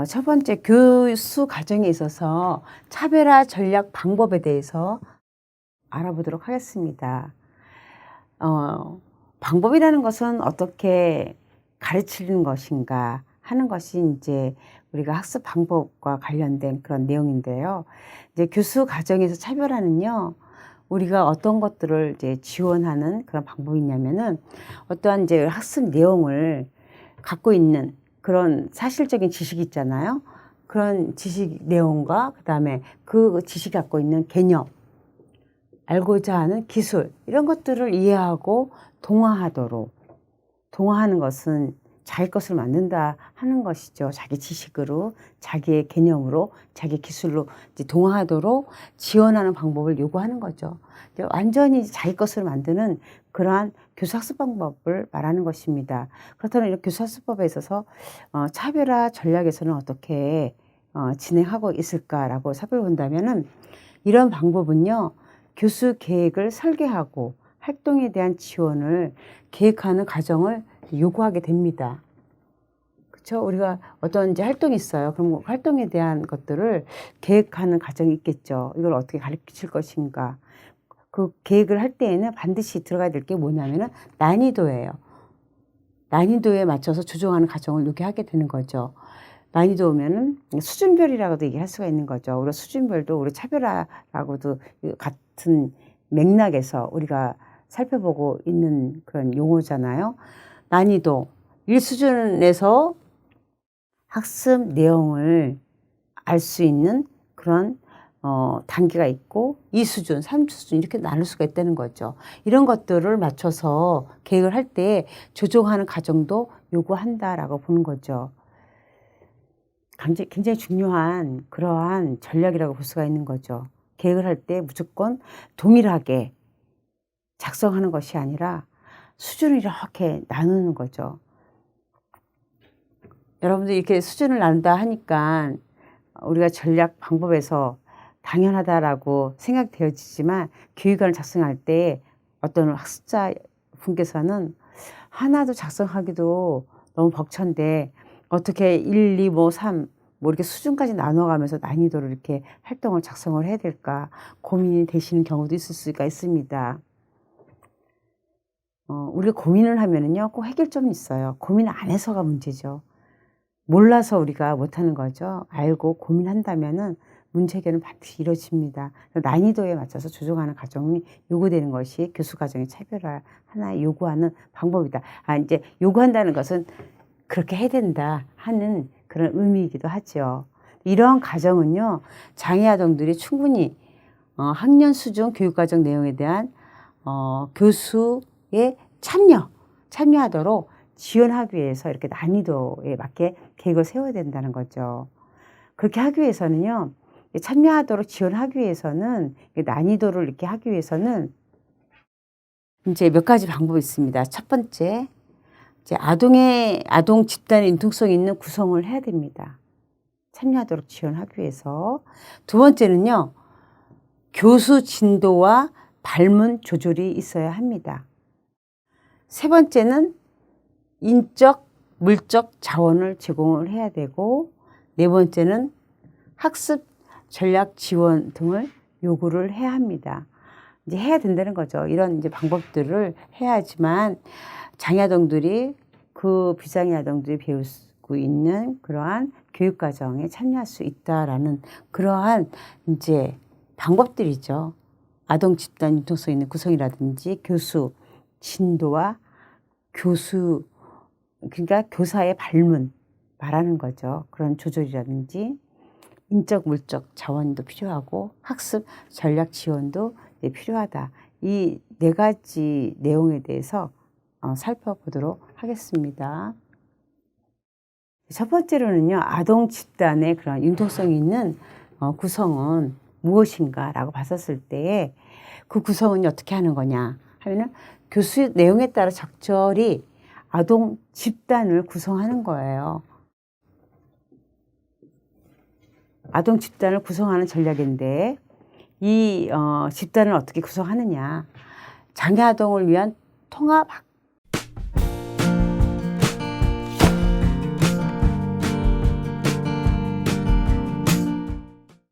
첫 번째 교수 과정에 있어서 차별화 전략 방법에 대해서 알아보도록 하겠습니다. 방법이라는 것은 어떻게 가르치는 것인가 하는 것이 이제 우리가 학습 방법과 관련된 그런 내용인데요. 이제 교수 과정에서 차별화는요, 우리가 어떤 것들을 이제 지원하는 그런 방법이냐면은 어떠한 이제 학습 내용을 갖고 있는 그런 사실적인 지식이 있잖아요. 그런 지식 내용과 그다음에 그 지식이 갖고 있는 개념, 알고자 하는 기술 이런 것들을 이해하고 동화하는 것은 자기 것을 만든다 하는 것이죠. 자기 지식으로, 자기의 개념으로, 자기 기술로 이제 동화하도록 지원하는 방법을 요구하는 거죠. 완전히 자기 것을 만드는 그러한 교수학습 방법을 말하는 것입니다. 그렇다면 이런 교수학습법에 있어서 차별화 전략에서는 어떻게 진행하고 있을까라고 살펴본다면은 이런 방법은요, 교수 계획을 설계하고 활동에 대한 지원을 계획하는 과정을 요구하게 됩니다. 그렇죠? 우리가 어떤 이제 활동이 있어요. 그럼 활동에 대한 것들을 계획하는 과정이 있겠죠. 이걸 어떻게 가르칠 것인가. 그 계획을 할 때에는 반드시 들어가야 될 게 뭐냐면은 난이도예요. 난이도에 맞춰서 조정하는 과정을 요구하게 되는 거죠. 난이도면은 수준별이라고도 얘기할 수가 있는 거죠. 우리가 수준별도 우리 차별화라고도 같은 맥락에서 우리가 살펴보고 있는 그런 용어잖아요. 난이도 1수준에서 학습 내용을 알 수 있는 그런 단계가 있고 2수준, 3수준 이렇게 나눌 수가 있다는 거죠. 이런 것들을 맞춰서 계획을 할 때 조정하는 과정도 요구한다라고 보는 거죠. 굉장히 중요한 그러한 전략이라고 볼 수가 있는 거죠. 계획을 할 때 무조건 동일하게 작성하는 것이 아니라 수준을 이렇게 나누는 거죠. 여러분들 이렇게 수준을 나눈다 하니까 우리가 전략 방법에서 당연하다라고 생각되어지지만 교육안을 작성할 때 어떤 학습자 분께서는 하나도 작성하기도 너무 벅찬데 어떻게 1, 2, 3 이렇게 수준까지 나눠가면서 난이도를 이렇게 활동을 작성을 해야 될까 고민이 되시는 경우도 있을 수가 있습니다. 우리가 고민을 하면은요, 꼭 해결점이 있어요. 고민 안 해서가 문제죠. 몰라서 우리가 못하는 거죠. 알고 고민한다면은 문제 해결은 반드시 이루어집니다. 난이도에 맞춰서 조정하는 과정이 요구되는 것이 교수 과정의 차별화 하나 요구하는 방법이다. 이제 요구한다는 것은 그렇게 해야 된다 하는 그런 의미이기도 하죠. 이러한 과정은요, 장애 아동들이 충분히 학년 수준 교육과정 내용에 대한 교수의 참여하도록 지원하기 위해서 이렇게 난이도에 맞게 계획을 세워야 된다는 거죠. 그렇게 하기 위해서는요, 참여하도록 지원하기 위해서는 난이도를 이렇게 하기 위해서는 이제 몇 가지 방법이 있습니다. 첫 번째, 이제 아동 집단의 융통성 있는 구성을 해야 됩니다. 참여하도록 지원하기 위해서. 두 번째는요, 교수 진도와 발문 조절이 있어야 합니다. 세 번째는 인적, 물적 자원을 제공을 해야 되고, 네 번째는 학습 전략 지원 등을 요구를 해야 합니다. 이제 해야 된다는 거죠. 이런 이제 방법들을 해야지만 장애 아동들이 그 비장애 아동들이 배우고 있는 그러한 교육 과정에 참여할 수 있다라는 그러한 이제 방법들이죠. 아동 집단 융통성 있는 구성이라든지 교수 진도와 그러니까 교사의 발문 말하는 거죠. 그런 조절이라든지 인적, 물적 자원도 필요하고 학습 전략 지원도 필요하다. 이 네 가지 내용에 대해서 살펴보도록 하겠습니다. 첫 번째로는요, 아동 집단의 그런 융통성이 있는 구성은 무엇인가라고 봤었을 때 그 구성은 어떻게 하는 거냐 하면은 교수 내용에 따라 적절히 아동 집단을 구성하는 거예요. 아동 집단을 구성하는 전략인데 이 집단을 어떻게 구성하느냐. 장애 아동을 위한 통합